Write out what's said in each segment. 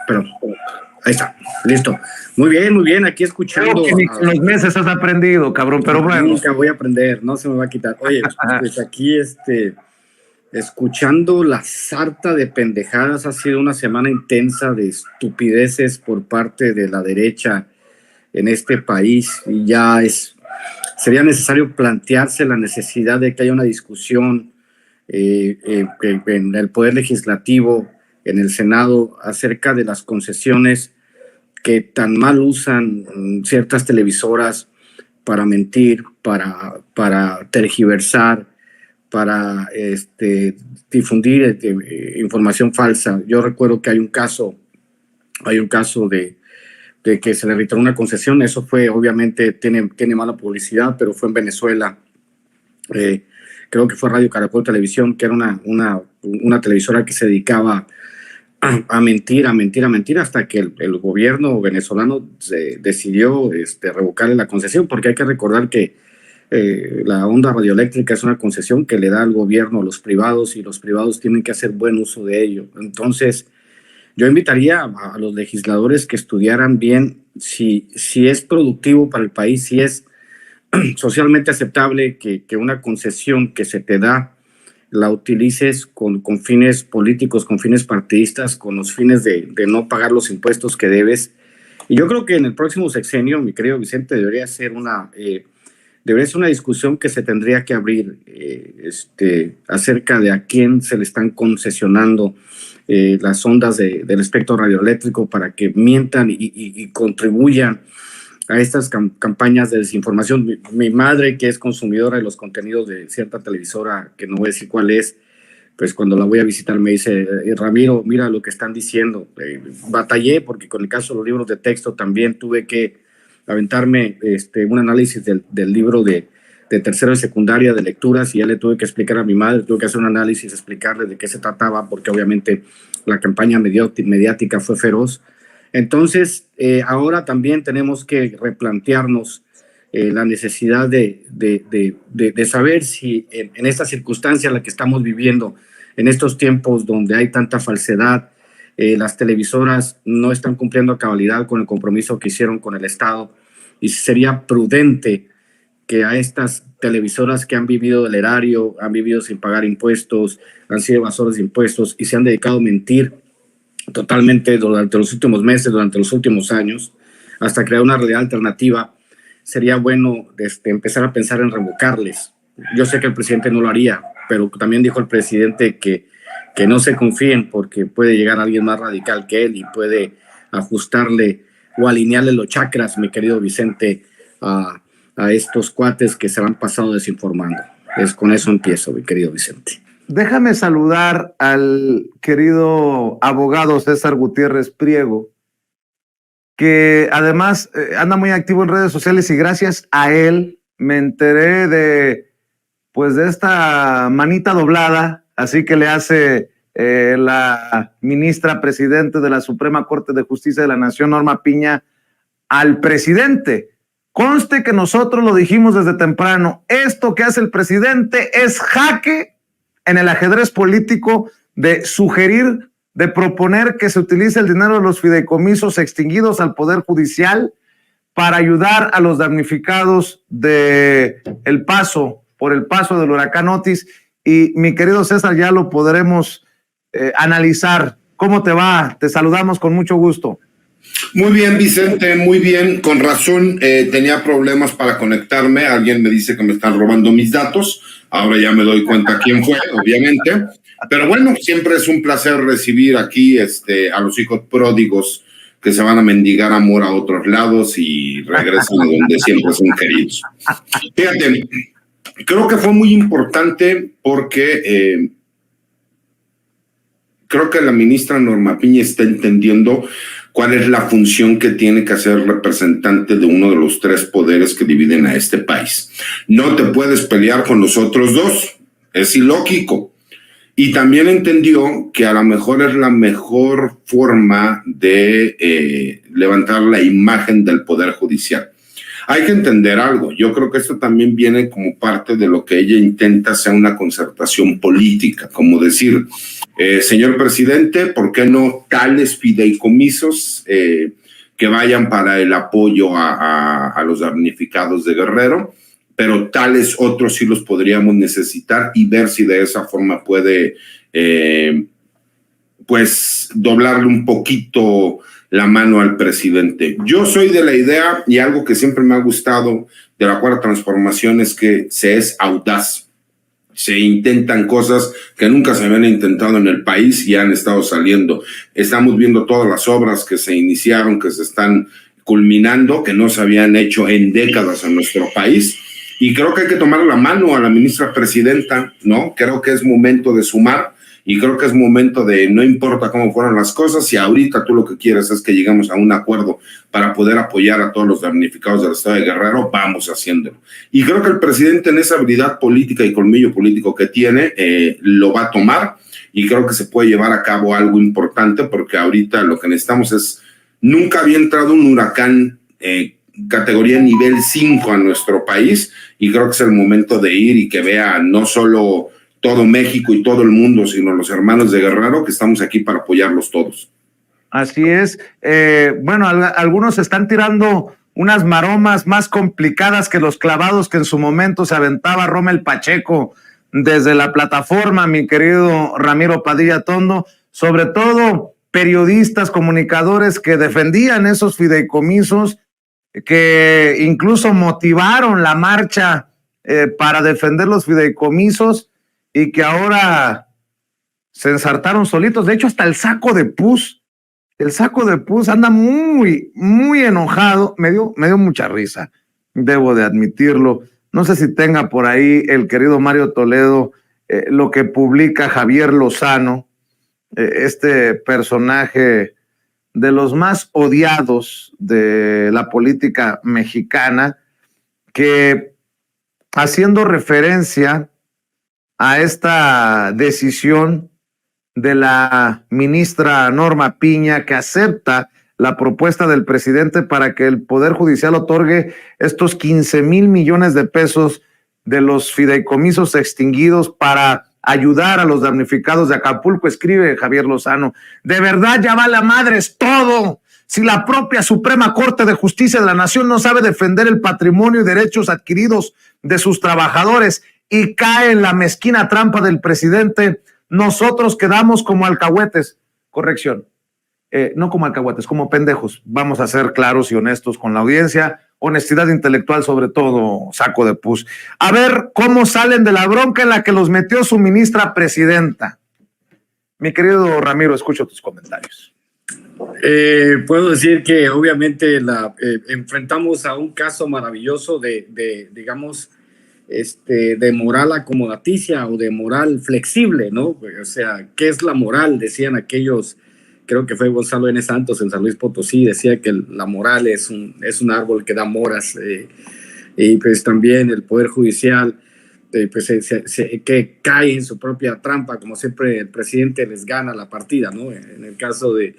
Pero ahí está, listo. Muy bien, aquí escuchando. Creo que ni con los meses has aprendido, cabrón, pero bueno. Nunca voy a aprender, no se me va a quitar. Oye, pues aquí escuchando la sarta de pendejadas, ha sido una semana intensa de estupideces por parte de la derecha en este país, y sería necesario plantearse la necesidad de que haya una discusión en el Poder Legislativo, en el Senado, acerca de las concesiones que tan mal usan ciertas televisoras para mentir, para tergiversar, para difundir información falsa. Yo recuerdo que hay un caso de que se le retiró una concesión. Eso fue, obviamente, tiene mala publicidad, pero fue en Venezuela. Creo que fue Radio Caracol Televisión, que era una televisora que se dedicaba a mentir, hasta que el gobierno venezolano decidió revocarle la concesión, porque hay que recordar que la onda radioeléctrica es una concesión que le da al gobierno a los privados, y los privados tienen que hacer buen uso de ello. Entonces, yo invitaría a los legisladores que estudiaran bien si es productivo para el país, si es socialmente aceptable que una concesión que se te da la utilices con fines políticos, con fines partidistas, con los fines de no pagar los impuestos que debes. Y yo creo que en el próximo sexenio, mi querido Vicente, debería ser una discusión que se tendría que abrir acerca de a quién se le están concesionando las ondas del espectro radioeléctrico para que mientan y contribuyan a estas campañas de desinformación. Mi madre, que es consumidora de los contenidos de cierta televisora, que no voy a decir cuál es, pues cuando la voy a visitar me dice, Ramiro, mira lo que están diciendo. Batallé porque con el caso de los libros de texto también tuve que aventarme un análisis del libro de tercero de secundaria de lecturas, y ya le tuve que explicar a mi madre, tuve que hacer un análisis, explicarle de qué se trataba, porque obviamente la campaña mediática fue feroz. Entonces, ahora también tenemos que replantearnos la necesidad de saber si en esta circunstancia en la que estamos viviendo, en estos tiempos donde hay tanta falsedad, las televisoras no están cumpliendo a cabalidad con el compromiso que hicieron con el Estado, y sería prudente que a estas televisoras que han vivido del erario, han vivido sin pagar impuestos, han sido evasores de impuestos y se han dedicado a mentir totalmente durante los últimos meses, durante los últimos años, hasta crear una realidad alternativa, sería bueno empezar a pensar en revocarles. Yo sé que el presidente no lo haría, pero también dijo el presidente que no se confíen, porque puede llegar alguien más radical que él y puede ajustarle o alinearle los chakras, mi querido Vicente, a estos cuates que se han pasado desinformando. Con eso empiezo, mi querido Vicente. Déjame saludar al querido abogado César Gutiérrez Priego, que además anda muy activo en redes sociales, y gracias a él me enteré de esta manita doblada, así que le hace la ministra presidente de la Suprema Corte de Justicia de la Nación, Norma Piña, al presidente. Conste que nosotros lo dijimos desde temprano, esto que hace el presidente es jaque en el ajedrez político de sugerir, de proponer que se utilice el dinero de los fideicomisos extinguidos al Poder Judicial para ayudar a los damnificados por el paso del huracán Otis. Y mi querido César, ya lo podremos analizar. ¿Cómo te va? Te saludamos con mucho gusto. Muy bien, Vicente, muy bien. Con razón, tenía problemas para conectarme. Alguien me dice que me están robando mis datos. Ahora ya me doy cuenta quién fue, obviamente. Pero bueno, siempre es un placer recibir aquí a los hijos pródigos que se van a mendigar amor a otros lados y regresan a donde siempre son queridos. Fíjate, creo que fue muy importante porque creo que la ministra Norma Piña está entendiendo cuál es la función que tiene que hacer representante de uno de los tres poderes que dividen a este país. No te puedes pelear con los otros dos, es ilógico. Y también entendió que a lo mejor es la mejor forma de levantar la imagen del Poder Judicial. Hay que entender algo. Yo creo que esto también viene como parte de lo que ella intenta hacer una concertación política, como decir, señor presidente, ¿por qué no tales fideicomisos que vayan para el apoyo a los damnificados de Guerrero, pero tales otros sí los podríamos necesitar y ver si de esa forma puede, pues, doblarle un poquito la mano al presidente? Yo soy de la idea, y algo que siempre me ha gustado de la Cuarta Transformación es que se es audaz. Se intentan cosas que nunca se habían intentado en el país y han estado saliendo. Estamos viendo todas las obras que se iniciaron, que se están culminando, que no se habían hecho en décadas en nuestro país. Y creo que hay que tomar la mano a la ministra presidenta, ¿no? Creo que es momento de sumar. Y creo que es momento de, no importa cómo fueron las cosas, si ahorita tú lo que quieres es que lleguemos a un acuerdo para poder apoyar a todos los damnificados del estado de Guerrero, vamos haciéndolo. Y creo que el presidente, en esa habilidad política y colmillo político que tiene, lo va a tomar, y creo que se puede llevar a cabo algo importante, porque ahorita lo que necesitamos es, nunca había entrado un huracán categoría nivel 5 a nuestro país, y creo que es el momento de ir y que vea no solo todo México y todo el mundo, sino los hermanos de Guerrero, que estamos aquí para apoyarlos todos. Así es. Bueno, algunos están tirando unas maromas más complicadas que los clavados que en su momento se aventaba Rommel Pacheco desde la plataforma, mi querido Ramiro Padilla Tondo, sobre todo periodistas, comunicadores que defendían esos fideicomisos, que incluso motivaron la marcha para defender los fideicomisos, y que ahora se ensartaron solitos. De hecho, hasta el saco de pus anda muy, muy enojado. Me dio mucha risa, debo de admitirlo. No sé si tenga por ahí el querido Mario Toledo lo que publica Javier Lozano, este personaje de los más odiados de la política mexicana, que haciendo referencia a esta decisión de la ministra Norma Piña, que acepta la propuesta del presidente para que el Poder Judicial otorgue estos 15,000 millones de pesos de los fideicomisos extinguidos para ayudar a los damnificados de Acapulco. Escribe Javier Lozano: de verdad ya va la madre, es todo. Si la propia Suprema Corte de Justicia de la Nación no sabe defender el patrimonio y derechos adquiridos de sus trabajadores y cae en la mezquina trampa del presidente, nosotros quedamos como alcahuetes. Corrección, no como alcahuetes, como pendejos. Vamos a ser claros y honestos con la audiencia. Honestidad intelectual sobre todo, saco de pus. A ver cómo salen de la bronca en la que los metió su ministra presidenta. Mi querido Ramiro, escucho tus comentarios. Puedo decir que obviamente enfrentamos a un caso maravilloso digamos, de moral acomodaticia o de moral flexible, ¿no? O sea, ¿qué es la moral? Decían aquellos, creo que fue Gonzalo N. Santos en San Luis Potosí, decía que la moral es un árbol que da moras, y pues también el Poder Judicial pues que cae en su propia trampa, como siempre el presidente les gana la partida, ¿no? En el caso de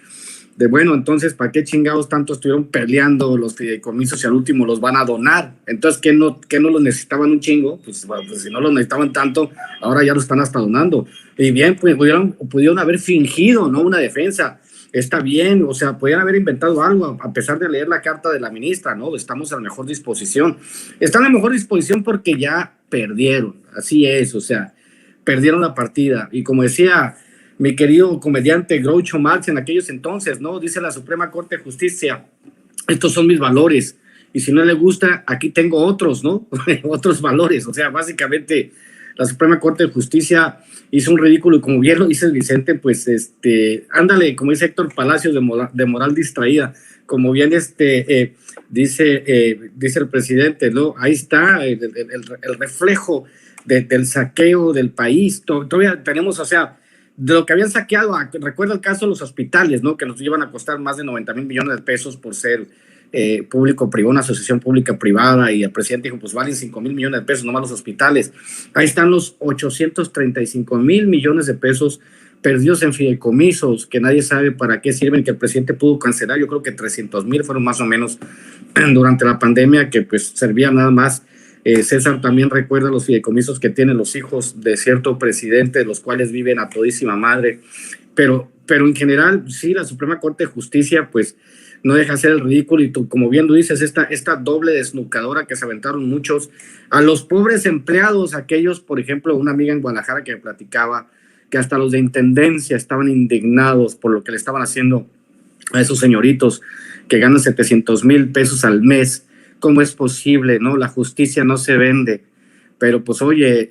bueno, entonces, ¿para qué chingados tanto estuvieron peleando los fideicomisos y al último los van a donar? Entonces, ¿qué no los necesitaban un chingo? Pues, bueno, pues si no los necesitaban tanto, ahora ya lo están hasta donando. Y bien, pues pudieron haber fingido, ¿no? Una defensa. Está bien, o sea, podían haber inventado algo, a pesar de leer la carta de la ministra, ¿no? Estamos a la mejor disposición. Están a la mejor disposición porque ya perdieron, así es, o sea, perdieron la partida. Y como decía mi querido comediante Groucho Marx en aquellos entonces, ¿no? Dice la Suprema Corte de Justicia: estos son mis valores, y si no le gusta, aquí tengo otros, ¿no? Otros valores. O sea, básicamente la Suprema Corte de Justicia hizo un ridículo, y como bien lo dice Vicente, pues ándale, como dice Héctor Palacios, de moral distraída, como bien dice el presidente, ¿no? Ahí está el reflejo del saqueo del país. Todavía tenemos, o sea, de lo que habían saqueado, recuerda el caso de los hospitales, ¿no? Que nos iban a costar más de 90,000 millones de pesos por ser público-privado, una asociación pública-privada, y el presidente dijo, pues valen 5,000 millones de pesos nomás los hospitales. Ahí están los 835,000 millones de pesos perdidos en fideicomisos que nadie sabe para qué sirven, que el presidente pudo cancelar. Yo creo que 300,000 fueron más o menos durante la pandemia, que pues servían nada más. César también recuerda los fideicomisos que tienen los hijos de cierto presidente, los cuales viven a todísima madre. Pero en general, sí, la Suprema Corte de Justicia, pues, no deja de ser el ridículo. Y tú, como bien lo dices, esta doble desnucadora que se aventaron muchos, a los pobres empleados, aquellos, por ejemplo, una amiga en Guadalajara que me platicaba que hasta los de intendencia estaban indignados por lo que le estaban haciendo a esos señoritos que ganan 700,000 pesos al mes. ¿Cómo es posible, no? La justicia no se vende. Pero pues oye,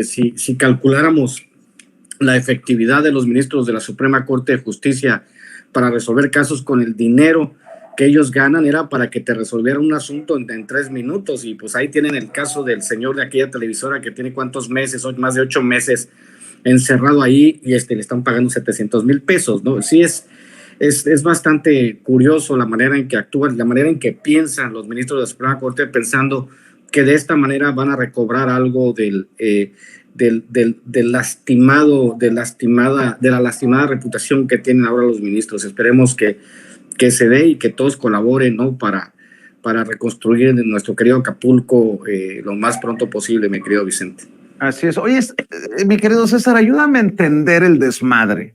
si calculáramos la efectividad de los ministros de la Suprema Corte de Justicia para resolver casos con el dinero que ellos ganan, era para que te resolvieran un asunto en 3 minutos. Y pues ahí tienen el caso del señor de aquella televisora que tiene cuántos meses, más de 8 meses encerrado ahí, y le están pagando 700,000 pesos, ¿no? Sí, es bastante curioso la manera en que actúan, la manera en que piensan los ministros de la Suprema Corte, pensando que de esta manera van a recobrar algo de la lastimada reputación que tienen ahora los ministros. Esperemos que se dé y que todos colaboren, ¿no? para reconstruir nuestro querido Acapulco lo más pronto posible, mi querido Vicente. Así es. Oye, mi querido César, ayúdame a entender el desmadre.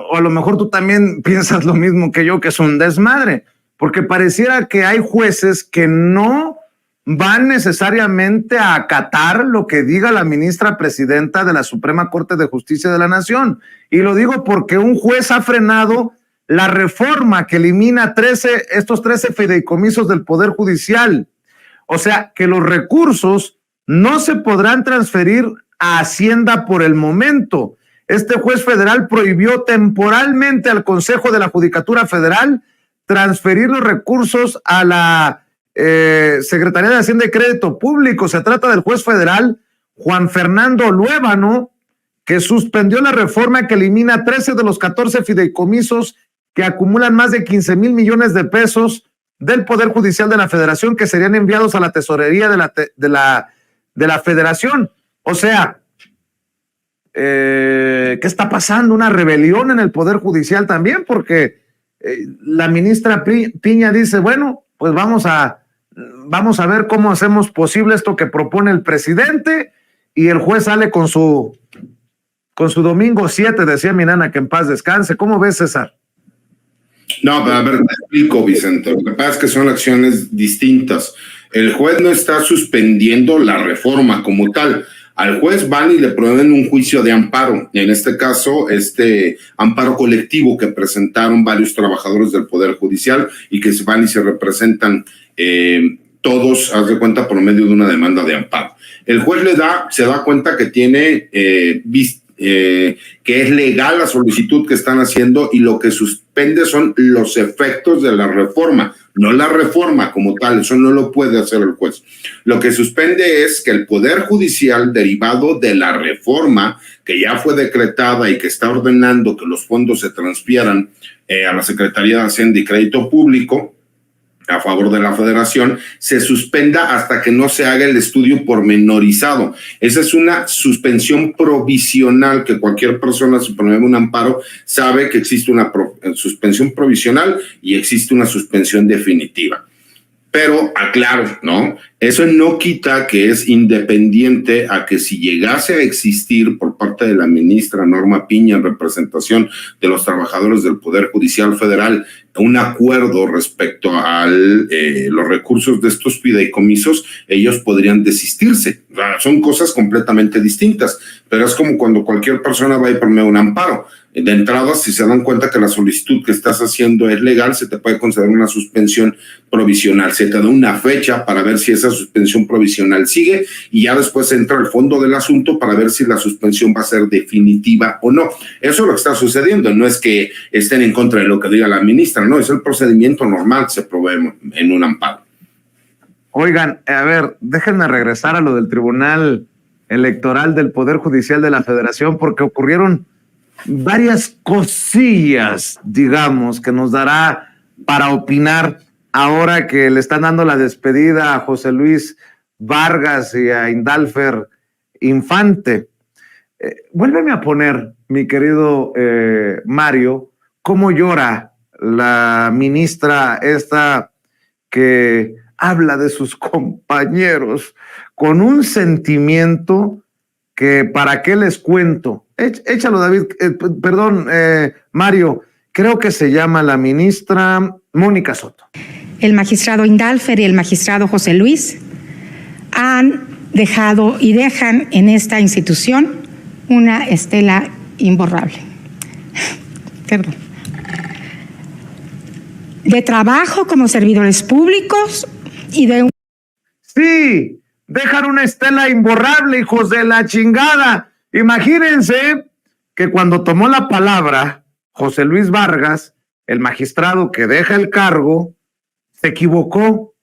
O a lo mejor tú también piensas lo mismo que yo, que es un desmadre, porque pareciera que hay jueces que no van necesariamente a acatar lo que diga la ministra presidenta de la Suprema Corte de Justicia de la Nación. Y lo digo porque un juez ha frenado la reforma que elimina estos 13 fideicomisos del Poder Judicial. O sea, que los recursos no se podrán transferir a Hacienda por el momento. Este juez federal prohibió temporalmente al Consejo de la Judicatura Federal transferir los recursos a la Secretaría de Hacienda y Crédito Público. Se trata del juez federal Juan Fernando Luébano, que suspendió la reforma que elimina 13 de los 14 fideicomisos que acumulan más de 15,000 millones de pesos del Poder Judicial de la Federación, que serían enviados a la tesorería de la Federación. O sea, ¿qué está pasando? Una rebelión en el Poder Judicial también, porque la ministra Piña dice, bueno, pues vamos a ver cómo hacemos posible esto que propone el presidente, y el juez sale con su domingo 7, decía mi nana, que en paz descanse. ¿Cómo ves, César? No, pero a ver, te explico, Vicente. Lo que pasa es que son acciones distintas. El juez no está suspendiendo la reforma como tal. Al juez van y le promueven un juicio de amparo. En este caso, amparo colectivo que presentaron varios trabajadores del Poder Judicial y que se van y se representan todos, haz de cuenta, por medio de una demanda de amparo. El juez se da cuenta que tiene que es legal la solicitud que están haciendo, y lo que suspende son los efectos de la reforma, no la reforma como tal. Eso no lo puede hacer el juez. Lo que suspende es que el Poder Judicial, derivado de la reforma que ya fue decretada y que está ordenando que los fondos se transfieran a la Secretaría de Hacienda y Crédito Público a favor de la Federación, se suspenda hasta que no se haga el estudio pormenorizado. Esa es una suspensión provisional, que cualquier persona, si promueve un amparo, sabe que existe una suspensión provisional y existe una suspensión definitiva. Pero aclaro, ¿no? Eso no quita que es independiente a que, si llegase a existir por parte de la ministra Norma Piña, en representación de los trabajadores del Poder Judicial Federal, un acuerdo respecto a los recursos de estos fideicomisos, ellos podrían desistirse. O sea, son cosas completamente distintas, pero es como cuando cualquier persona va y promueve un amparo. De entrada, si se dan cuenta que la solicitud que estás haciendo es legal, se te puede conceder una suspensión provisional. Se te da una fecha para ver si esa suspensión provisional sigue, y ya después entra al fondo del asunto para ver si la suspensión va a ser definitiva o no. Eso es lo que está sucediendo. No es que estén en contra de lo que diga la ministra, no, es el procedimiento normal que se provee en un amparo. Oigan, a ver, déjenme regresar a lo del Tribunal Electoral del Poder Judicial de la Federación, porque ocurrieron varias cosillas, digamos, que nos dará para opinar ahora que le están dando la despedida a José Luis Vargas y a Indalfer Infante. Vuélveme a poner, mi querido Mario, cómo llora la ministra esta que habla de sus compañeros con un sentimiento que para qué les cuento. Échalo, David, perdón, Mario, creo que se llama la ministra Mónica Soto. El magistrado Indalfer y el magistrado José Luis han dejado y dejan en esta institución una estela imborrable. Perdón. De trabajo como servidores públicos y de... Sí, dejan una estela imborrable, hijos de la chingada. Imagínense que cuando tomó la palabra José Luis Vargas, el magistrado que deja el cargo, se equivocó.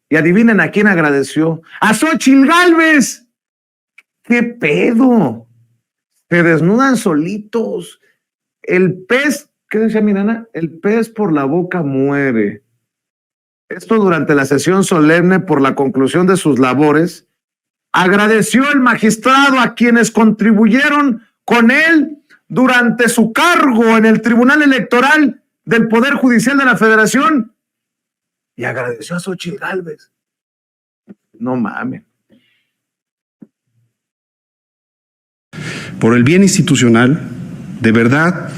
Y adivinen a quién agradeció. ¡A Xóchitl Gálvez! ¿Qué pedo? Se desnudan solitos. El pez, ¿qué decía mi nana? El pez por la boca muere. Esto durante la sesión solemne por la conclusión de sus labores. Agradeció el magistrado a quienes contribuyeron con él durante su cargo en el Tribunal Electoral del Poder Judicial de la Federación. Y agradeció a Xóchitl Gálvez. No mames. Por el bien institucional, de verdad,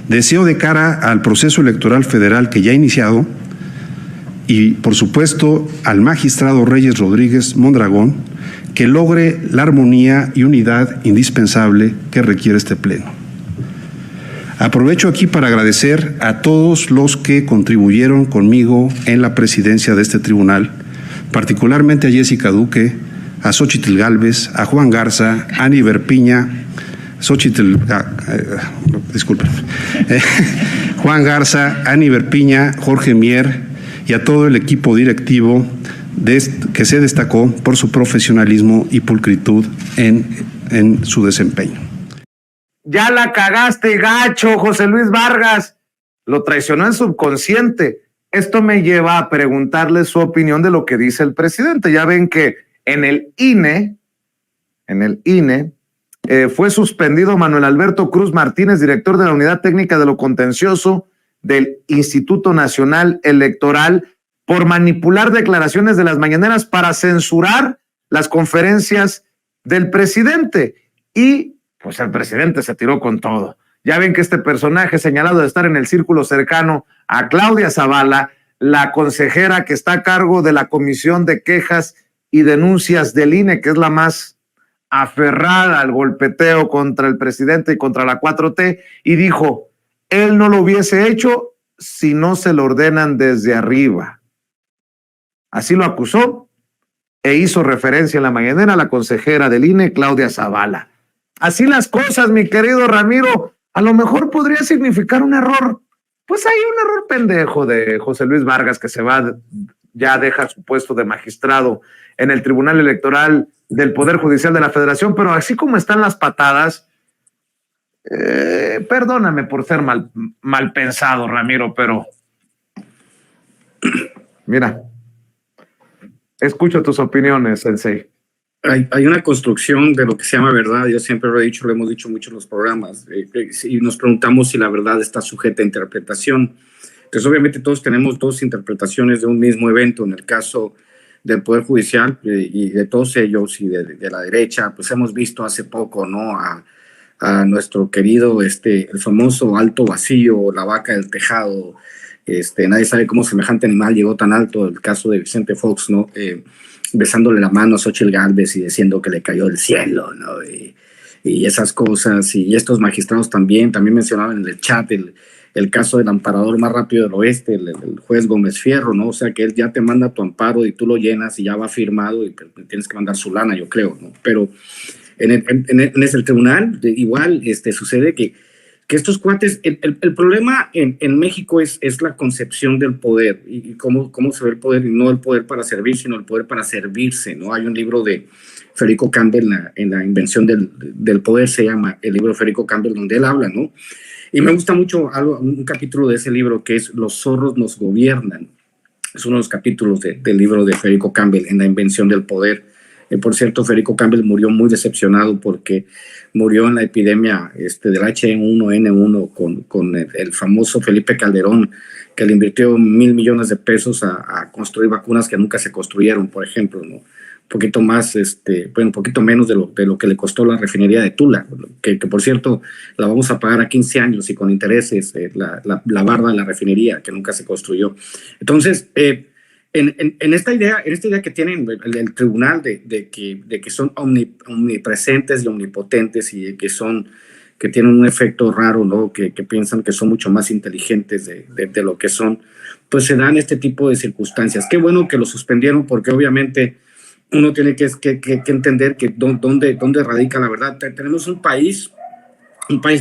deseo de cara al proceso electoral federal que ya ha iniciado y, por supuesto, al magistrado Reyes Rodríguez Mondragón, que logre la armonía y unidad indispensable que requiere este pleno. Aprovecho aquí para agradecer a todos los que contribuyeron conmigo en la presidencia de este tribunal, particularmente a Jessica Duque, a Xóchitl Gálvez, a Juan Garza, a Aníver Piña, Juan Garza, Aníver Piña, Jorge Mier y a todo el equipo directivo que se destacó por su profesionalismo y pulcritud en su desempeño. Ya la cagaste, gacho, José Luis Vargas. Lo traicionó en subconsciente. Esto me lleva a preguntarle su opinión de lo que dice el presidente. Ya ven que en el INE, fue suspendido Manuel Alberto Cruz Martínez, director de la Unidad Técnica de lo Contencioso del Instituto Nacional Electoral, por manipular declaraciones de las mañaneras para censurar las conferencias del presidente. Y pues el presidente se tiró con todo. Ya ven que este personaje señalado de estar en el círculo cercano a Claudia Zavala, la consejera que está a cargo de la Comisión de Quejas y Denuncias del INE, que es la más aferrada al golpeteo contra el presidente y contra la 4T, y dijo, él no lo hubiese hecho si no se lo ordenan desde arriba. Así lo acusó e hizo referencia en la mañanera a la consejera del INE, Claudia Zavala. Así las cosas, mi querido Ramiro, a lo mejor podría significar un error. Pues hay un error pendejo de José Luis Vargas, que se va, ya deja su puesto de magistrado en el Tribunal Electoral del Poder Judicial de la Federación, pero así como están las patadas, perdóname por ser mal pensado, Ramiro, pero mira, escucho tus opiniones, Sensei. Hay una construcción de lo que se llama verdad. Yo siempre lo he dicho, lo hemos dicho mucho en los programas, y nos preguntamos si la verdad está sujeta a interpretación. Entonces, obviamente, todos tenemos dos interpretaciones de un mismo evento. En el caso del Poder Judicial y de todos ellos y de la derecha, pues hemos visto hace poco, ¿no?, a nuestro querido, el famoso alto vacío, la vaca del tejado. Nadie sabe cómo semejante animal llegó tan alto. El caso de Vicente Fox, ¿no?, besándole la mano a Xóchitl Gálvez y diciendo que le cayó del cielo, ¿no? Y esas cosas. Y estos magistrados también mencionaban en el chat el caso del amparador más rápido del oeste, el juez Gómez Fierro, ¿no? O sea, que él ya te manda tu amparo y tú lo llenas y ya va firmado y tienes que mandar su lana, yo creo, ¿no? Pero en el tribunal igual sucede que estos cuates, el problema en México es la concepción del poder y cómo se ve el poder, y no el poder para servir, sino el poder para servirse, ¿no? Hay un libro de Federico Campbell en la invención del poder, se llama el libro de Federico Campbell, donde él habla, ¿no? Y me gusta mucho un capítulo de ese libro que es Los zorros nos gobiernan. Es uno de los capítulos del libro de Federico Campbell en la invención del poder. Por cierto, Federico Campbell murió muy decepcionado porque murió en la epidemia del H1N1 con el famoso Felipe Calderón, que le invirtió $1,000 millones de pesos a construir vacunas que nunca se construyeron, por ejemplo, ¿no? Un poquito más, un poquito menos de lo que le costó la refinería de Tula, que por cierto la vamos a pagar a 15 años y con intereses, la barda de la refinería que nunca se construyó. Entonces, en esta idea que tienen el tribunal de que son omnipresentes y omnipotentes y que tienen un efecto raro, ¿no? Que piensan que son mucho más inteligentes de lo que son, pues se dan este tipo de circunstancias. Qué bueno que lo suspendieron, porque obviamente uno tiene que entender que dónde radica la verdad. Tenemos un país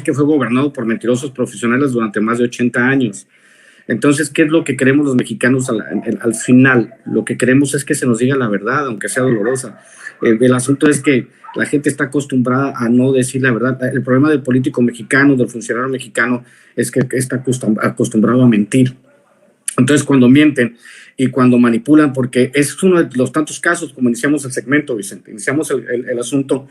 que fue gobernado por mentirosos profesionales durante más de 80 años. Entonces, ¿qué es lo que queremos los mexicanos al final? Lo que queremos es que se nos diga la verdad, aunque sea dolorosa. El asunto es que la gente está acostumbrada a no decir la verdad. El problema del político mexicano, del funcionario mexicano, es que está acostumbrado a mentir. Entonces, cuando mienten y cuando manipulan, porque es uno de los tantos casos, como iniciamos el segmento, Vicente, iniciamos el asunto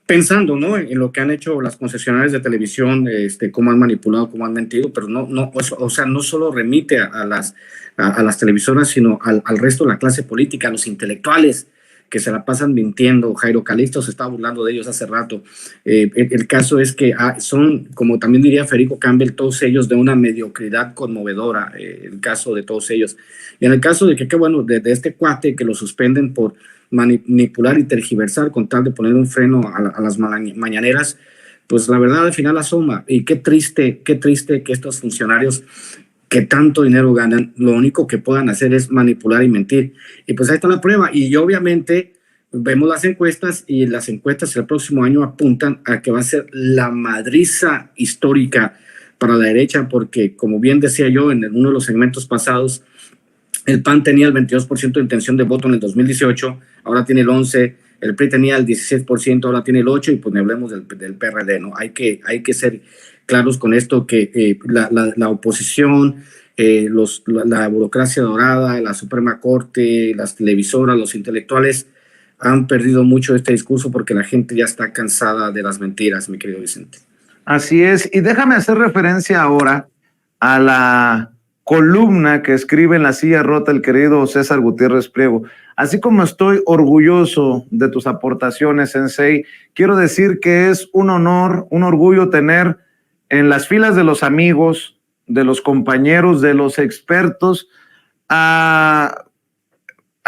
pensando, ¿no?, en lo que han hecho las concesionarias de televisión, cómo han manipulado, cómo han mentido, pero no solo remite a las televisoras, sino al resto de la clase política, a los intelectuales que se la pasan mintiendo. Jairo Calixto se estaba burlando de ellos hace rato. El caso es que son, como también diría Federico Campbell, todos ellos de una mediocridad conmovedora, el caso de todos ellos. Y en el caso de que, qué bueno, de este cuate que lo suspenden por manipular y tergiversar con tal de poner un freno a las mañaneras, pues la verdad al final asoma. Y qué triste que estos funcionarios que tanto dinero ganan, lo único que puedan hacer es manipular y mentir. Y pues ahí está la prueba. Y obviamente vemos las encuestas, y las encuestas el próximo año apuntan a que va a ser la madriza histórica para la derecha, porque como bien decía yo en uno de los segmentos pasados, el PAN tenía el 22% de intención de voto en el 2018, ahora tiene el 11%, el PRI tenía el 16%, ahora tiene el 8%, y pues ni hablemos del PRD, ¿no? Hay que ser claros con esto, que la oposición, la burocracia dorada, la Suprema Corte, las televisoras, los intelectuales han perdido mucho este discurso, porque la gente ya está cansada de las mentiras, mi querido Vicente. Así es, y déjame hacer referencia ahora a la columna que escribe en La Silla Rota el querido César Gutiérrez Priego. Así como estoy orgulloso de tus aportaciones, Sensei, quiero decir que es un honor, un orgullo tener en las filas de los amigos, de los compañeros, de los expertos, a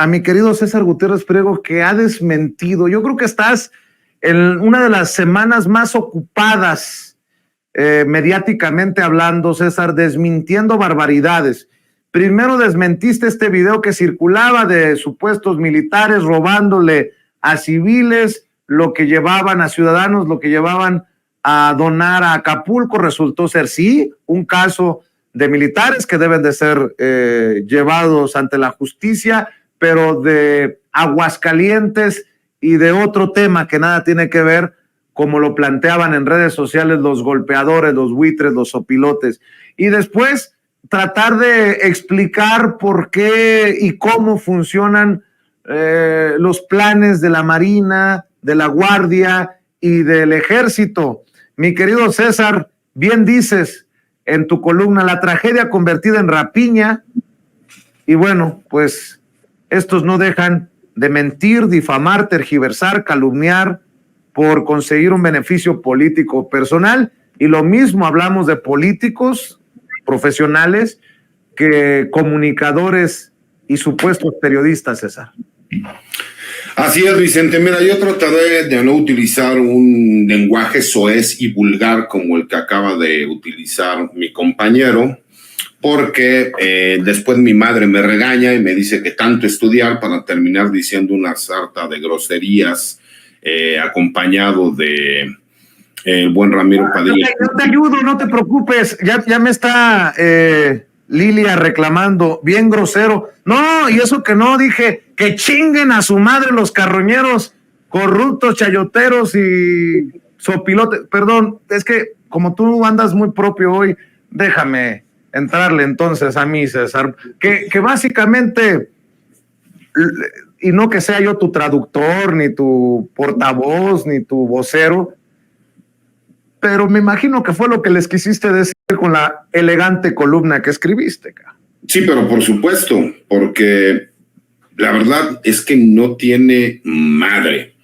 mi querido César Gutiérrez Priego, que ha desmentido. Yo creo que estás en una de las semanas más ocupadas mediáticamente hablando, César, desmintiendo barbaridades. Primero desmentiste este video que circulaba de supuestos militares robándole a civiles lo que llevaban, a ciudadanos lo que llevaban a donar a Acapulco. Resultó ser, sí, un caso de militares que deben de ser llevados ante la justicia, pero de Aguascalientes y de otro tema que nada tiene que ver, como lo planteaban en redes sociales los golpeadores, los buitres, los sopilotes. Y después tratar de explicar por qué y cómo funcionan los planes de la Marina, de la Guardia y del Ejército. Mi querido César, bien dices en tu columna, la tragedia convertida en rapiña. Y bueno, pues estos no dejan de mentir, difamar, tergiversar, calumniar por conseguir un beneficio político personal. Y lo mismo hablamos de políticos profesionales que comunicadores y supuestos periodistas, César. Así es, Vicente. Mira, yo trataré de no utilizar un lenguaje soez y vulgar como el que acaba de utilizar mi compañero, porque después mi madre me regaña y me dice que tanto estudiar para terminar diciendo una sarta de groserías, acompañado de el buen Ramiro Padilla. Yo te ayudo, no te preocupes. Ya me está Lilia reclamando, bien grosero. No, y eso que no, dije que chinguen a su madre los carroñeros corruptos, chayoteros y sopilotes. Perdón, es que como tú andas muy propio hoy, déjame entrarle entonces a mí, César, que básicamente y no que sea yo tu traductor, ni tu portavoz, ni tu vocero, pero me imagino que fue lo que les quisiste decir con la elegante columna que escribiste. Sí, pero por supuesto, porque la verdad es que no tiene madre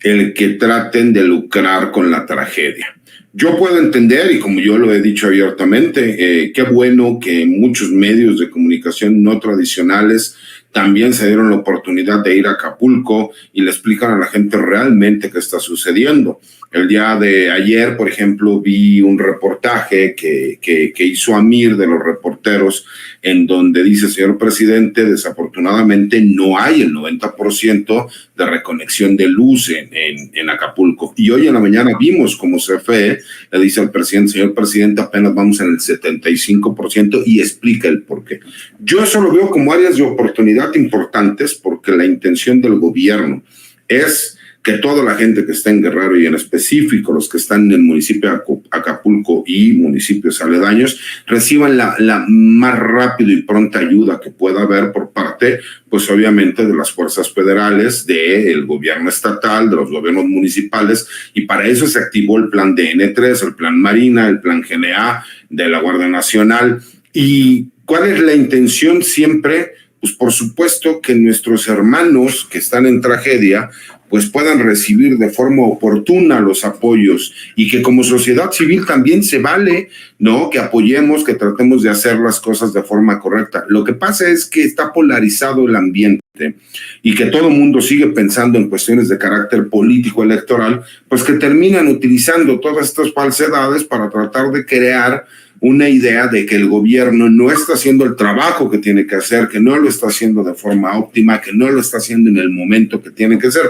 el que traten de lucrar con la tragedia. Yo puedo entender, y como yo lo he dicho abiertamente, qué bueno que muchos medios de comunicación no tradicionales también se dieron la oportunidad de ir a Acapulco y le explican a la gente realmente qué está sucediendo. El día de ayer, por ejemplo, vi un reportaje que hizo Amir de los reporteros, en donde dice: señor presidente, desafortunadamente no hay el 90% de reconexión de luz en Acapulco. Y hoy en la mañana vimos como CFE le dice al presidente: señor presidente, apenas vamos en el 75%, y explica el por qué. Yo eso lo veo como áreas de oportunidad importantes, porque la intención del gobierno es que toda la gente que está en Guerrero, y en específico los que están en el municipio de Acapulco y municipios aledaños, reciban la más rápido y pronta ayuda que pueda haber por parte, pues obviamente, de las fuerzas federales, del gobierno estatal, de los gobiernos municipales, y para eso se activó el plan DN3, el plan Marina, el plan GNA de la Guardia Nacional. ¿Y cuál es la intención siempre? Pues por supuesto que nuestros hermanos que están en tragedia pues puedan recibir de forma oportuna los apoyos, y que como sociedad civil también se vale, ¿no?, que apoyemos, que tratemos de hacer las cosas de forma correcta. Lo que pasa es que está polarizado el ambiente, y que todo el mundo sigue pensando en cuestiones de carácter político electoral, pues que terminan utilizando todas estas falsedades para tratar de crear una idea de que el gobierno no está haciendo el trabajo que tiene que hacer, que no lo está haciendo de forma óptima, que no lo está haciendo en el momento que tiene que ser.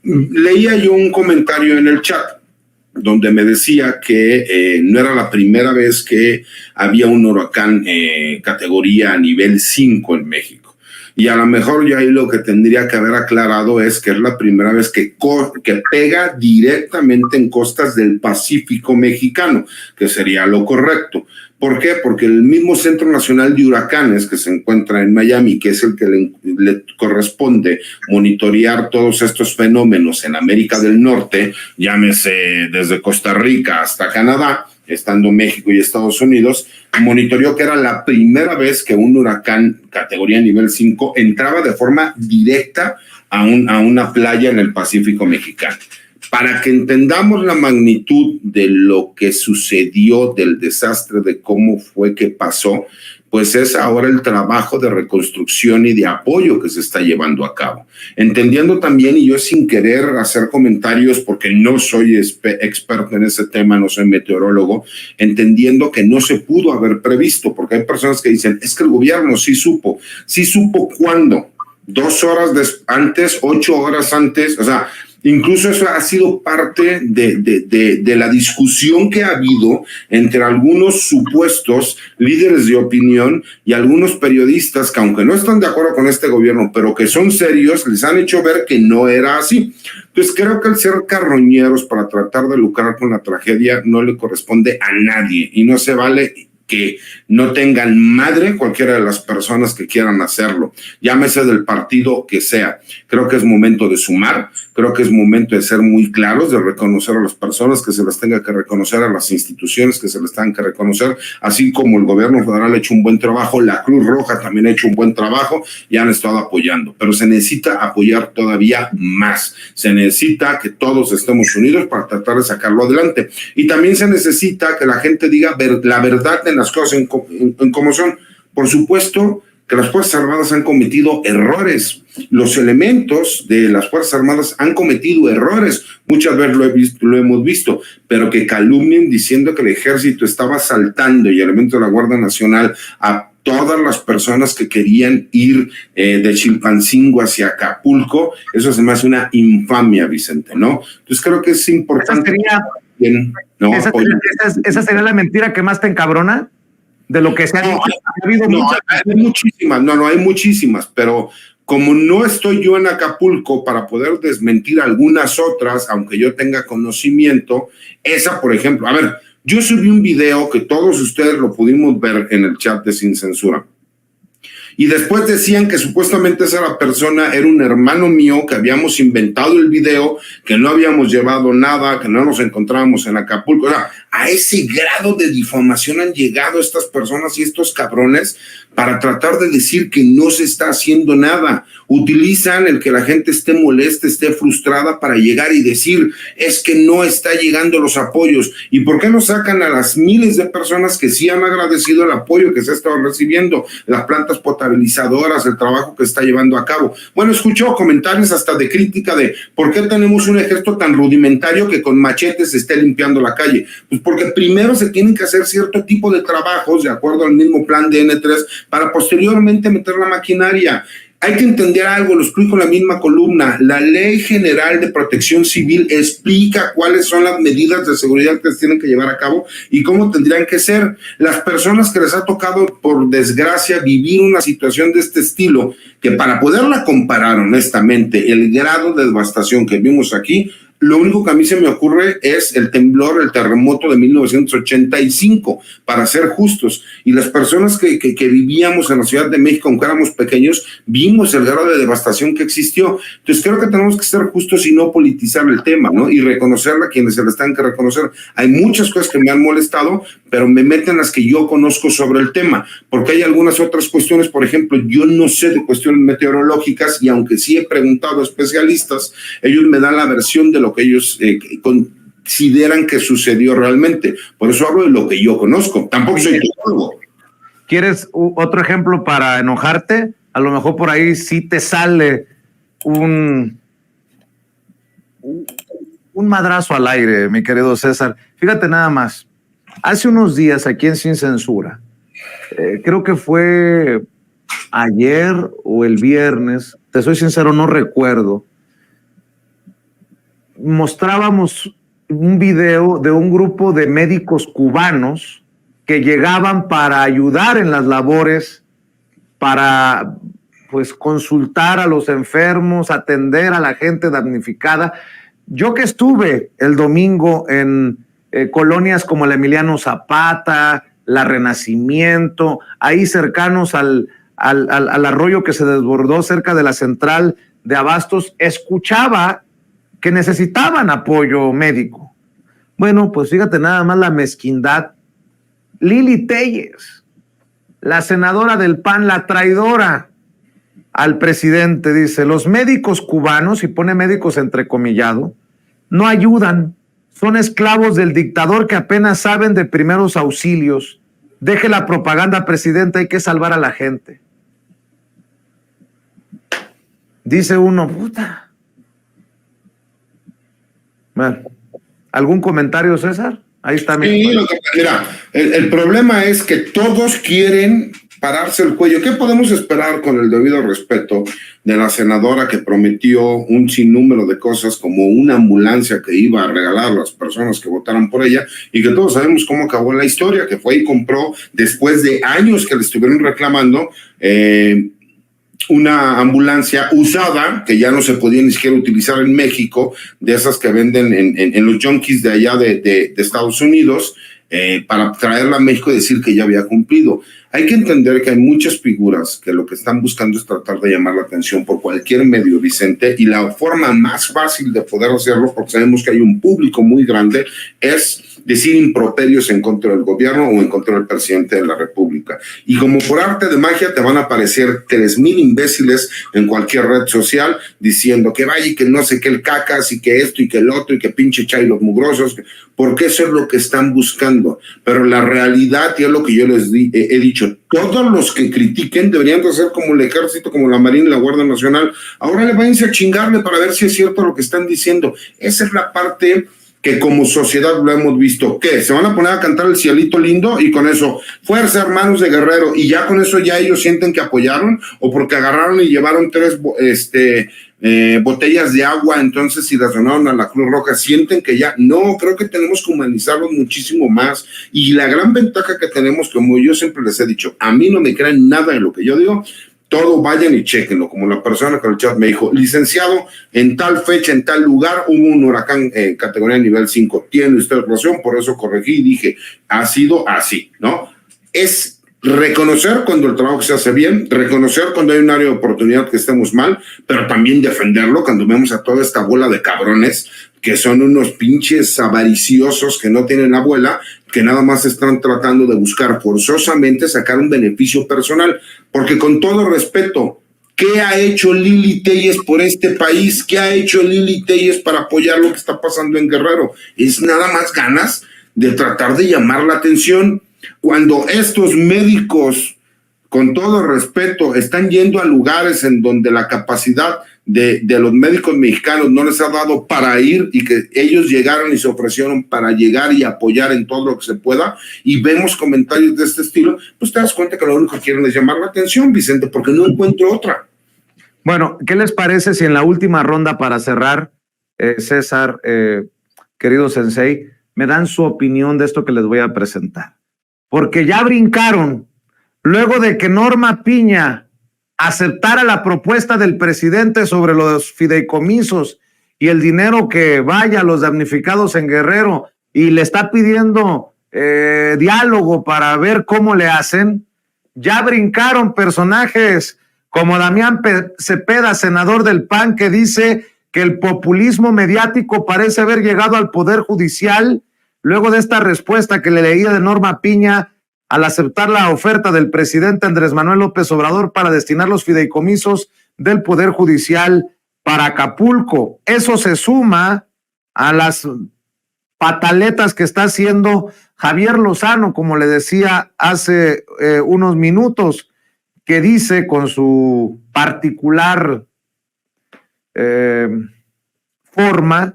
Leía yo un comentario en el chat donde me decía que no era la primera vez que había un huracán categoría a nivel 5 en México. Y a lo mejor yo ahí lo que tendría que haber aclarado es que es la primera vez que pega directamente en costas del Pacífico mexicano, que sería lo correcto. ¿Por qué? Porque el mismo Centro Nacional de Huracanes, que se encuentra en Miami, que es el que le corresponde monitorear todos estos fenómenos en América del Norte, llámese desde Costa Rica hasta Canadá, estando México y Estados Unidos, monitoreó que era la primera vez que un huracán categoría nivel 5 entraba de forma directa a una playa en el Pacífico mexicano. Para que entendamos la magnitud de lo que sucedió, del desastre, de cómo fue que pasó, pues es ahora el trabajo de reconstrucción y de apoyo que se está llevando a cabo. Entendiendo también, y yo sin querer hacer comentarios porque no soy experto en ese tema, no soy meteorólogo, entendiendo que no se pudo haber previsto, porque hay personas que dicen, es que el gobierno sí supo. ¿Sí supo cuándo? 2 horas antes, 8 horas antes, o sea, incluso eso ha sido parte de la discusión que ha habido entre algunos supuestos líderes de opinión y algunos periodistas que, aunque no están de acuerdo con este gobierno, pero que son serios, les han hecho ver que no era así. Entonces creo que el ser carroñeros para tratar de lucrar con la tragedia no le corresponde a nadie, y no se vale que no tengan madre cualquiera de las personas que quieran hacerlo, llámese del partido que sea. Creo que es momento de sumar, creo que es momento de ser muy claros, de reconocer a las personas que se las tenga que reconocer, a las instituciones que se les tengan que reconocer, así como el gobierno federal ha hecho un buen trabajo, la Cruz Roja también ha hecho un buen trabajo y han estado apoyando, pero se necesita apoyar todavía más, se necesita que todos estemos unidos para tratar de sacarlo adelante, y también se necesita que la gente diga la verdad de las cosas en cómo son. Por supuesto que las Fuerzas Armadas han cometido errores, los elementos de las Fuerzas Armadas han cometido errores, muchas veces lo hemos visto, pero que calumnien diciendo que el ejército estaba asaltando, y elementos de la Guardia Nacional, a todas las personas que querían ir de Chilpancingo hacia Acapulco, eso se me hace una infamia, Vicente, ¿no? Entonces creo que es importante. ¿Esa sería la mentira que más te encabrona? De lo que se ha dicho. Hay muchísimas, hay muchísimas, pero como no estoy yo en Acapulco para poder desmentir algunas otras, aunque yo tenga conocimiento, esa, por ejemplo, a ver, yo subí un video que todos ustedes lo pudimos ver en el chat de Sin Censura, Y después decían que supuestamente esa persona era un hermano mío, que habíamos inventado el video, que no habíamos llevado nada, que no nos encontrábamos en Acapulco. O sea, a ese grado de difamación han llegado estas personas y estos cabrones para tratar de decir que no se está haciendo nada. Utilizan el que la gente esté molesta, esté frustrada para llegar y decir, es que no está llegando los apoyos. ¿Y por qué no sacan a las miles de personas que sí han agradecido el apoyo que se ha estado recibiendo? Las plantas potabilizadoras, el trabajo que está llevando a cabo. Bueno, escucho comentarios hasta de crítica de por qué tenemos un ejército tan rudimentario que con machetes se esté limpiando la calle. Pues porque primero se tienen que hacer cierto tipo de trabajos de acuerdo al mismo plan de N3 para posteriormente meter la maquinaria. Hay que entender algo, lo explico en la misma columna. La Ley General de Protección Civil explica cuáles son las medidas de seguridad que se tienen que llevar a cabo y cómo tendrían que ser. Las personas que les ha tocado, por desgracia, vivir una situación de este estilo, que para poderla comparar honestamente, el grado de devastación que vimos aquí, lo único que a mí se me ocurre es el temblor, el terremoto de 1985, para ser justos. Y las personas que vivíamos en la Ciudad de México, aunque éramos pequeños, vimos el grado de devastación que existió. Entonces creo que tenemos que ser justos y no politizar el tema, ¿no? Y reconocerla a quienes se les tengan que reconocer. Hay muchas cosas que me han molestado, pero me meten las que yo conozco sobre el tema, porque hay algunas otras cuestiones. Por ejemplo, yo no sé de cuestiones meteorológicas y aunque sí he preguntado a especialistas, ellos me dan la versión de lo que ellos consideran que sucedió realmente. Por eso hablo de lo que yo conozco. Tampoco soy teólogo. ¿Quieres otro ejemplo para enojarte? A lo mejor por ahí sí te sale un madrazo al aire, mi querido César. Fíjate nada más. Hace unos días aquí en Sin Censura, creo que fue ayer o el viernes, te soy sincero, no recuerdo, mostrábamos un video de un grupo de médicos cubanos que llegaban para ayudar en las labores, para pues consultar a los enfermos, atender a la gente damnificada. Yo que estuve el domingo en colonias como el Emiliano Zapata, la Renacimiento, ahí cercanos al arroyo que se desbordó cerca de la central de Abastos, escuchaba que necesitaban apoyo médico. Bueno, pues fíjate nada más la mezquindad. Lili Téllez, la senadora del PAN, la traidora al presidente, dice, los médicos cubanos, y pone médicos entrecomillado, no ayudan, son esclavos del dictador que apenas saben de primeros auxilios. Deje la propaganda, presidente, hay que salvar a la gente. Dice uno, puta. Bueno, ¿algún comentario, César? Ahí está. Sí, mira, el problema es que todos quieren pararse el cuello. ¿Qué podemos esperar con el debido respeto de la senadora que prometió un sinnúmero de cosas como una ambulancia que iba a regalar a las personas que votaran por ella y que todos sabemos cómo acabó la historia, que fue y compró después de años que le estuvieron reclamando una ambulancia usada que ya no se podía ni siquiera utilizar en México, de esas que venden en los junkies de allá de Estados Unidos, para traerla a México y decir que ya había cumplido. Hay que entender que hay muchas figuras que lo que están buscando es tratar de llamar la atención por cualquier medio, Vicente, y la forma más fácil de poder hacerlo, porque sabemos que hay un público muy grande, es decir improperios en contra del gobierno o en contra del presidente de la República. Y como por arte de magia te van a aparecer 3,000 imbéciles en cualquier red social diciendo que vaya y que no sé qué el cacas y que esto y que el otro y que pinche chailos mugrosos, porque eso es lo que están buscando. Pero la realidad, y es lo que yo les he dicho, todos los que critiquen deberían de ser como el ejército, como la Marina y la Guardia Nacional. Ahora le váyanse a chingarle para ver si es cierto lo que están diciendo. Esa es la parte que como sociedad lo hemos visto. ¿Qué? ¿Se van a poner a cantar el cielito lindo y con eso, fuerza hermanos de Guerrero, y ya con eso ya ellos sienten que apoyaron? ¿O porque agarraron y llevaron 3 botellas de agua, entonces si las donaron a la Cruz Roja, sienten que ya? No, creo que tenemos que humanizarlos muchísimo más, y la gran ventaja que tenemos, como yo siempre les he dicho, a mí no me creen nada de lo que yo digo, todo vayan y chequenlo, como la persona que en el chat me dijo, licenciado, en tal fecha, en tal lugar, hubo un huracán categoría nivel 5, tiene usted razón, por eso corregí y dije, ha sido así, ¿no? Es reconocer cuando el trabajo se hace bien, reconocer cuando hay un área de oportunidad que estemos mal, pero también defenderlo cuando vemos a toda esta bola de cabrones que son unos pinches avariciosos que no tienen abuela, que nada más están tratando de buscar forzosamente sacar un beneficio personal, porque con todo respeto, ¿qué ha hecho Lili Téllez por este país? ¿Qué ha hecho Lili Téllez para apoyar lo que está pasando en Guerrero? Es nada más ganas de tratar de llamar la atención. Cuando estos médicos, con todo respeto, están yendo a lugares en donde la capacidad de los médicos mexicanos no les ha dado para ir, y que ellos llegaron y se ofrecieron para llegar y apoyar en todo lo que se pueda, y vemos comentarios de este estilo, pues te das cuenta que lo único que quieren es llamar la atención, Vicente, porque no encuentro otra. Bueno, ¿qué les parece si en la última ronda para cerrar, César, querido Sensei, me dan su opinión de esto que les voy a presentar? Porque ya brincaron, luego de que Norma Piña aceptara la propuesta del presidente sobre los fideicomisos y el dinero que vaya a los damnificados en Guerrero, y le está pidiendo diálogo para ver cómo le hacen, ya brincaron personajes como Damián Cepeda, senador del PAN, que dice que el populismo mediático parece haber llegado al Poder Judicial luego de esta respuesta que le leía de Norma Piña al aceptar la oferta del presidente Andrés Manuel López Obrador para destinar los fideicomisos del Poder Judicial para Acapulco. Eso se suma a las pataletas que está haciendo Javier Lozano, como le decía hace unos minutos, que dice con su particular forma: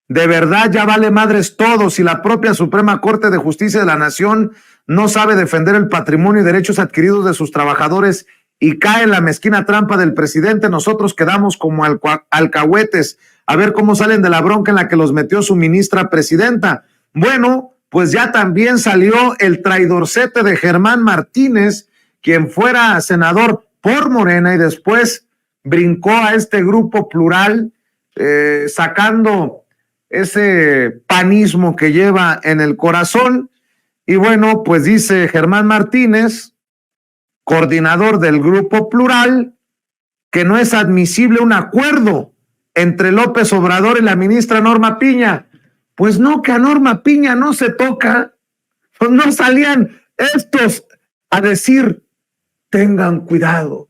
de verdad ya vale madres todo si la propia Suprema Corte de Justicia de la Nación no sabe defender el patrimonio y derechos adquiridos de sus trabajadores y cae en la mezquina trampa del presidente. Nosotros quedamos como alcahuetes a ver cómo salen de la bronca en la que los metió su ministra presidenta. Bueno, pues ya también salió el traidorcete de Germán Martínez, quien fuera senador por Morena y después brincó a este grupo plural, sacando ese panismo que lleva en el corazón. Y bueno, pues dice Germán Martínez, coordinador del Grupo Plural, que no es admisible un acuerdo entre López Obrador y la ministra Norma Piña. Pues no, que a Norma Piña no se toca. Pues no salían estos a decir: tengan cuidado,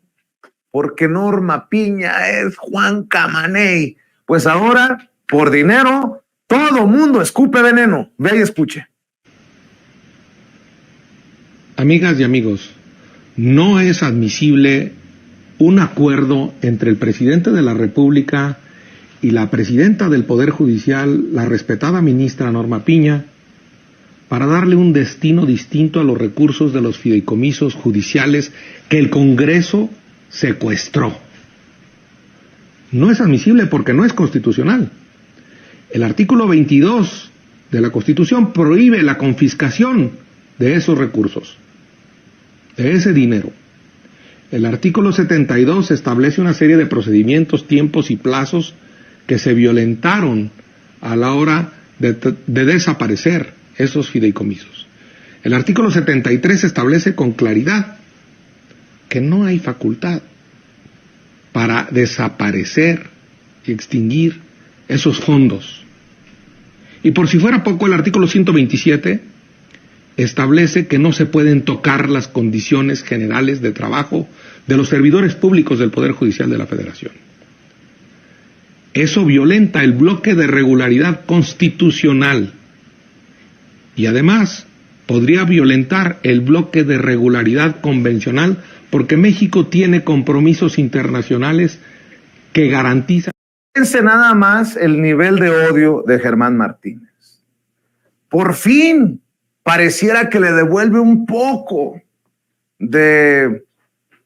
porque Norma Piña es Juan Camaney. Pues ahora, por dinero, todo mundo escupe veneno. Ve y escuche. Amigas y amigos, no es admisible un acuerdo entre el presidente de la República y la presidenta del Poder Judicial, la respetada ministra Norma Piña, para darle un destino distinto a los recursos de los fideicomisos judiciales que el Congreso secuestró. No es admisible porque no es constitucional. El artículo 22 de la Constitución prohíbe la confiscación de esos recursos, de ese dinero. El artículo 72 establece una serie de procedimientos, tiempos y plazos que se violentaron a la hora de desaparecer esos fideicomisos. El artículo 73 establece con claridad que no hay facultad para desaparecer y extinguir esos fondos. Y por si fuera poco, el artículo 127 establece que no se pueden tocar las condiciones generales de trabajo de los servidores públicos del Poder Judicial de la Federación. Eso violenta el bloque de regularidad constitucional y además podría violentar el bloque de regularidad convencional, porque México tiene compromisos internacionales que garantizan. Fíjense nada más el nivel de odio de Germán Martínez. Por fin pareciera que le devuelve un poco de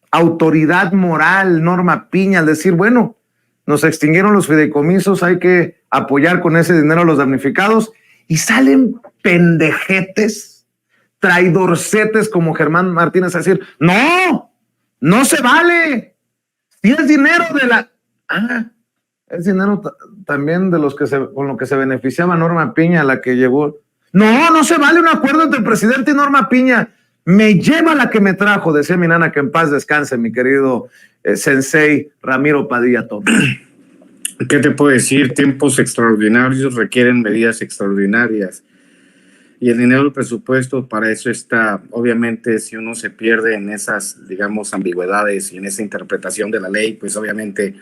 autoridad moral Norma Piña al decir: bueno, nos extinguieron los fideicomisos, hay que apoyar con ese dinero a los damnificados. Y salen pendejetes, traidorcetes como Germán Martínez a decir: no, no se vale. Si es dinero de la... es dinero también de los que con lo que se beneficiaba Norma Piña, la que llegó. No, no se vale un acuerdo entre el presidente y Norma Piña. Me lleva la que me trajo, decía mi nana, que en paz descanse, mi querido sensei Ramiro Padilla Tomás. ¿Qué te puedo decir? Tiempos extraordinarios requieren medidas extraordinarias. Y el dinero del presupuesto para eso está. Obviamente, si uno se pierde en esas, digamos, ambigüedades y en esa interpretación de la ley, pues obviamente,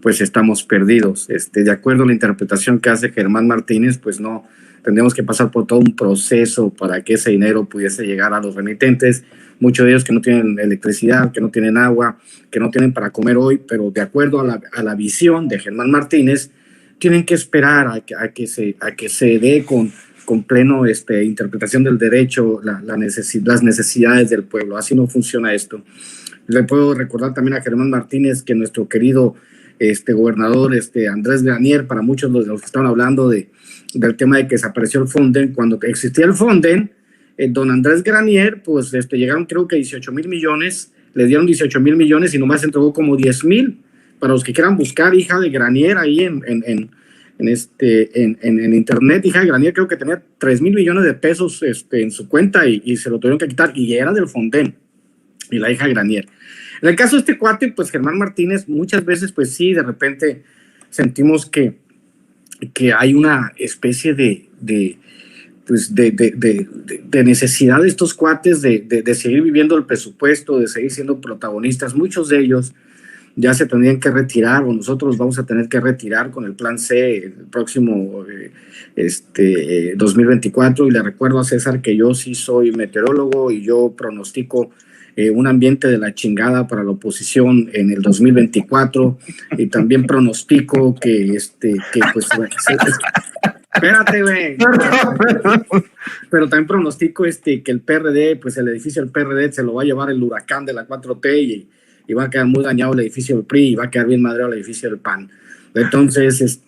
pues estamos perdidos. De acuerdo a la interpretación que hace Germán Martínez, pues no, tendríamos que pasar por todo un proceso para que ese dinero pudiese llegar a los remitentes, muchos de ellos que no tienen electricidad, que no tienen agua, que no tienen para comer hoy, pero de acuerdo a la visión de Germán Martínez, tienen que esperar a que se dé con pleno interpretación del derecho las necesidades del pueblo. Así no funciona esto. Le puedo recordar también a Germán Martínez que nuestro querido gobernador Andrés Granier, para muchos de los que estaban hablando del tema de que desapareció el Fonden, cuando existía el Fonden, don Andrés Granier, pues llegaron creo que 18,000 millones, le dieron 18,000 millones y nomás entregó como 10,000 para los que quieran buscar hija de Granier ahí en internet. Hija de Granier creo que tenía 3,000 millones de pesos en su cuenta y se lo tuvieron que quitar y era del Fonden y la hija de Granier. En el caso de este cuate, pues Germán Martínez, muchas veces pues sí, de repente sentimos que hay una especie de necesidad de estos cuates de seguir viviendo el presupuesto, de seguir siendo protagonistas. Muchos de ellos ya se tendrían que retirar, o nosotros vamos a tener que retirar con el plan C el próximo 2024. Y le recuerdo a César que yo sí soy meteorólogo y yo pronostico un ambiente de la chingada para la oposición en el 2024, y también pronostico que pues espérate, güey. Pero también pronostico que el PRD, pues el edificio del PRD se lo va a llevar el huracán de la 4T y va a quedar muy dañado el edificio del PRI y va a quedar bien madreado el edificio del PAN. Entonces,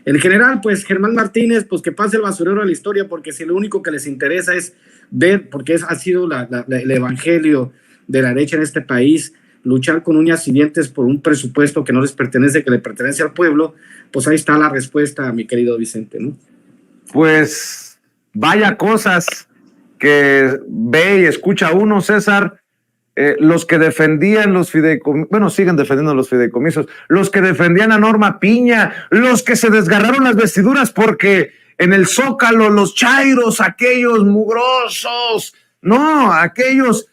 en general, pues Germán Martínez, pues que pase el basurero a la historia, porque si lo único que les interesa es ver, porque ha sido el evangelio de la derecha en este país, luchar con uñas y dientes por un presupuesto que no les pertenece, que le pertenece al pueblo, pues ahí está la respuesta, mi querido Vicente, ¿no? Pues vaya cosas que ve y escucha uno, César. Los que defendían los fideicomisos, bueno, siguen defendiendo los fideicomisos, los que defendían a Norma Piña, los que se desgarraron las vestiduras porque en el Zócalo los chairos, aquellos mugrosos, no, aquellos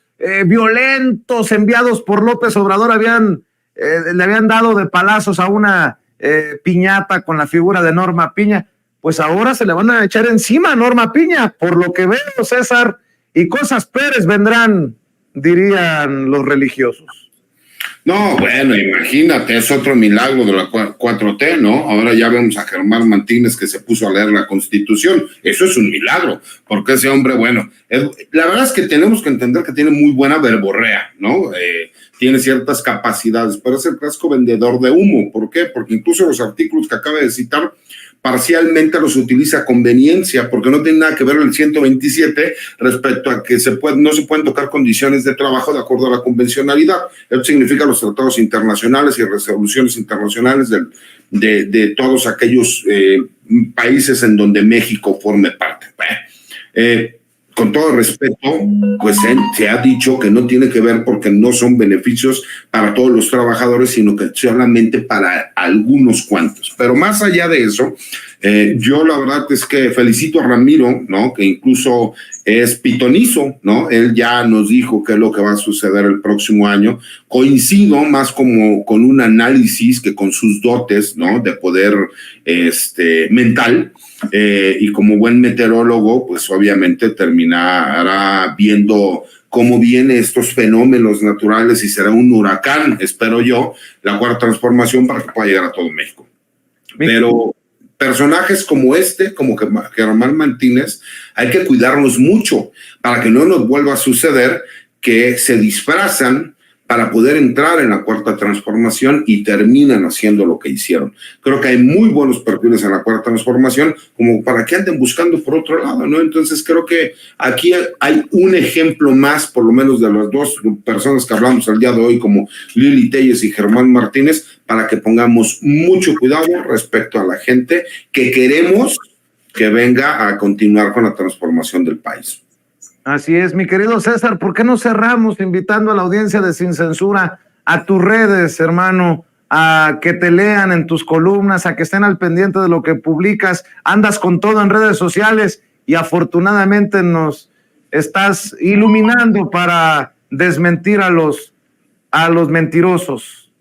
violentos enviados por López Obrador le habían dado de palazos a una piñata con la figura de Norma Piña. Pues ahora se le van a echar encima a Norma Piña, por lo que veo, César, y cosas peores vendrán, dirían los religiosos. No, bueno, imagínate, es otro milagro de la 4T, ¿no? Ahora ya vemos a Germán Martínez que se puso a leer la Constitución. Eso es un milagro, porque ese hombre, bueno, la verdad es que tenemos que entender que tiene muy buena verborrea, ¿no? Tiene ciertas capacidades, pero es el clásico vendedor de humo. ¿Por qué? Porque incluso los artículos que acaba de citar parcialmente los utiliza a conveniencia, porque no tiene nada que ver el 127 respecto a que no se pueden tocar condiciones de trabajo de acuerdo a la convencionalidad. Eso significa los tratados internacionales y resoluciones internacionales de todos aquellos países en donde México forme parte. Con todo respeto, pues se ha dicho que no tiene que ver porque no son beneficios para todos los trabajadores, sino que solamente para algunos cuantos. Pero más allá de eso, yo la verdad es que felicito a Ramiro, ¿no? Que incluso es pitonizo, ¿no? Él ya nos dijo qué es lo que va a suceder el próximo año. Coincido más como con un análisis que con sus dotes, ¿no? De poder mental. Y como buen meteorólogo, pues obviamente terminará viendo cómo vienen estos fenómenos naturales y será un huracán, espero yo, la cuarta transformación para que pueda llegar a todo México. Pero personajes como como Germán Martínez, hay que cuidarnos mucho para que no nos vuelva a suceder que se disfrazan para poder entrar en la cuarta transformación y terminan haciendo lo que hicieron. Creo que hay muy buenos perfiles en la cuarta transformación como para que anden buscando por otro lado, ¿no? Entonces creo que aquí hay un ejemplo más, por lo menos de las dos personas que hablamos el día de hoy, como Lili Téllez y Germán Martínez, para que pongamos mucho cuidado respecto a la gente que queremos que venga a continuar con la transformación del país. Así es, mi querido César, ¿por qué no cerramos invitando a la audiencia de Sin Censura a tus redes, hermano, a que te lean en tus columnas, a que estén al pendiente de lo que publicas? Andas con todo en redes sociales y afortunadamente nos estás iluminando para desmentir a los mentirosos.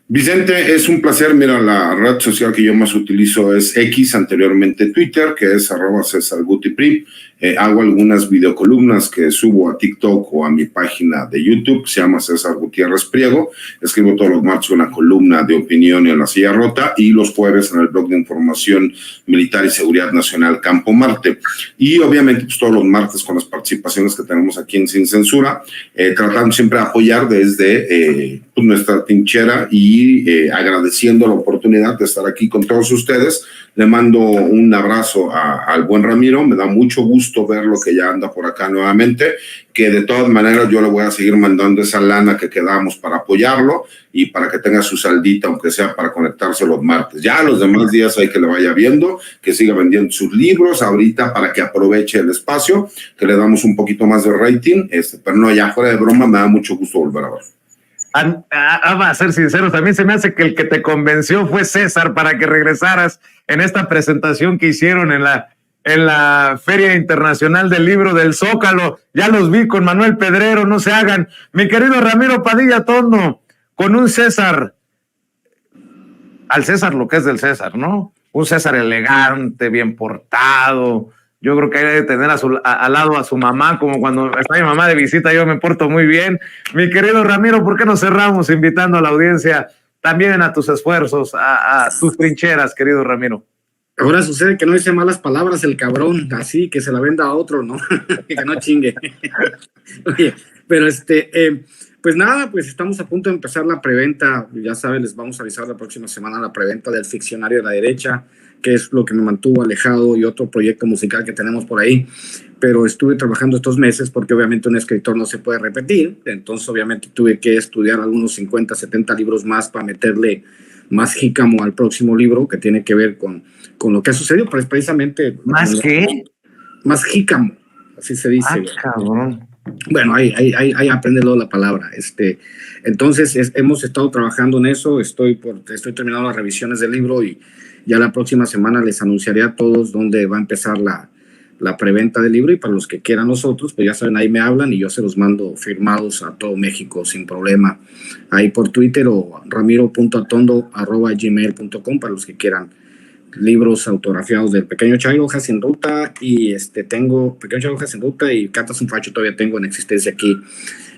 Vicente, es un placer. Mira, la red social que yo más utilizo es X, anteriormente Twitter, que es @CesarGutiPrim. Hago algunas videocolumnas que subo a TikTok o a mi página de YouTube, se llama César Gutiérrez Priego. Escribo todos los martes una columna de opinión en La Silla Rota y los jueves en el blog de información militar y seguridad nacional Campo Marte. Y obviamente pues, todos los martes con las participaciones que tenemos aquí en Sin Censura, tratando siempre de apoyar desde pues, nuestra trinchera y agradeciendo la oportunidad de estar aquí con todos ustedes. Le mando un abrazo al buen Ramiro, me da mucho gusto verlo que ya anda por acá nuevamente, que de todas maneras yo le voy a seguir mandando esa lana que quedamos para apoyarlo y para que tenga su saldita, aunque sea para conectarse los martes. Ya los demás días hay que le vaya viendo, que siga vendiendo sus libros ahorita para que aproveche el espacio, que le damos un poquito más de rating, pero no, ya fuera de broma, me da mucho gusto volver a verlo. A ser sincero, también se me hace que el que te convenció fue César para que regresaras en esta presentación que hicieron en la Feria Internacional del Libro del Zócalo. Ya los vi con Manuel Pedrero, no se hagan. Mi querido Ramiro Padilla Tondo, con un César, al César lo que es del César, ¿no? Un César elegante, bien portado. Yo creo que hay que tener al lado a su mamá, como cuando está mi mamá de visita, yo me porto muy bien. Mi querido Ramiro, ¿por qué no cerramos invitando a la audiencia también a tus esfuerzos, a tus trincheras, querido Ramiro? Ahora sucede que no dice malas palabras el cabrón, así que se la venda a otro, ¿no? Que no chingue. Oye, pero pues nada, pues estamos a punto de empezar la preventa. Ya saben, les vamos a avisar la próxima semana la preventa del Ficcionario de la Derecha, que es lo que me mantuvo alejado, y otro proyecto musical que tenemos por ahí, pero estuve trabajando estos meses porque obviamente un escritor no se puede repetir, entonces obviamente tuve que estudiar algunos 50, 70 libros más para meterle más jícamo al próximo libro, que tiene que ver con lo que ha sucedido, pero es precisamente... ¿Más qué? Más jícamo, así se dice. Cabrón. Bueno, ahí apréndelo la palabra. Entonces hemos estado trabajando en eso, estoy terminando las revisiones del libro y ya la próxima semana les anunciaré a todos dónde va a empezar la preventa del libro, y para los que quieran los otros, pues ya saben, ahí me hablan y yo se los mando firmados a todo México sin problema, ahí por Twitter o ramiro.atondo@gmail.com para los que quieran libros autografiados del Pequeño Chayo, Hojas en Ruta, y tengo Pequeño Chayo, Hojas en Ruta y Cartas un Facho todavía tengo en existencia aquí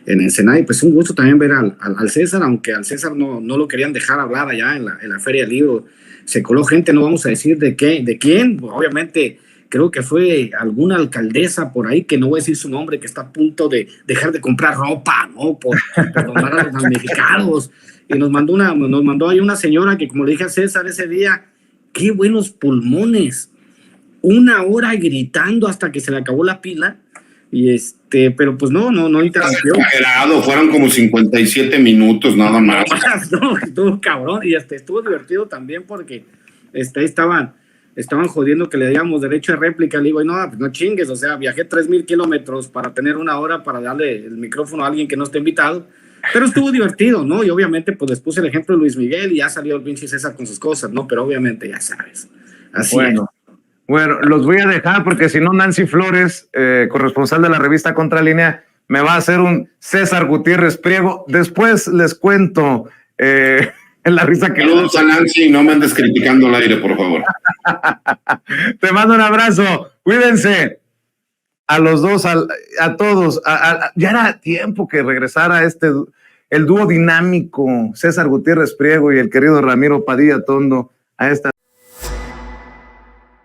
en Ensenada. Y pues un gusto también ver al César, aunque al César no lo querían dejar hablar allá en la Feria del Libro. Se coló gente, no vamos a decir de quién, obviamente creo que fue alguna alcaldesa por ahí, que no voy a decir su nombre, que está a punto de dejar de comprar ropa, ¿no? Por donar a los damnificados. Y nos mandó ahí una señora que, como le dije a César ese día, qué buenos pulmones, 1 hora gritando hasta que se le acabó la pila, y pero pues no interrumpió. Exagerado, fueron como 57 minutos nada más. No, estuvo cabrón, y estuvo divertido también porque estaban jodiendo que le díamos derecho de réplica. Le digo, no, pues no chingues, o sea, viajé 3,000 kilómetros para tener 1 hora para darle el micrófono a alguien que no esté invitado, pero estuvo divertido, ¿no? Y obviamente pues les puse el ejemplo de Luis Miguel y ya salió el pinche César con sus cosas, ¿no? Pero obviamente ya sabes, así es. Bueno, los voy a dejar porque si no Nancy Flores, corresponsal de la revista Contralínea, me va a hacer un César Gutiérrez Priego. Después les cuento en la risa que... Saludos a Nancy, no me andes criticando al aire, por favor. Te mando un abrazo, cuídense. A los dos, a todos. Ya era tiempo que regresara el dúo dinámico César Gutiérrez Priego y el querido Ramiro Padilla Tondo a esta